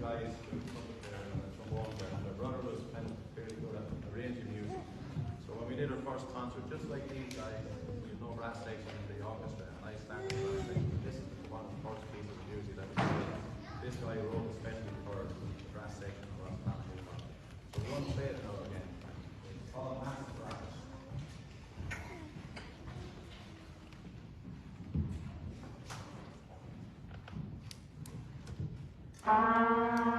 guys who put their trombone there, and their brother was kind of fairly good at arranging music. So when we did our first concert, just like these guys, we had no brass section in the orchestra, and I started the brass section. This is one of the first pieces of music that we did. This guy wrote especially for the brass section of our family. So we won't play it now again. It's called Massive Brass. Ah.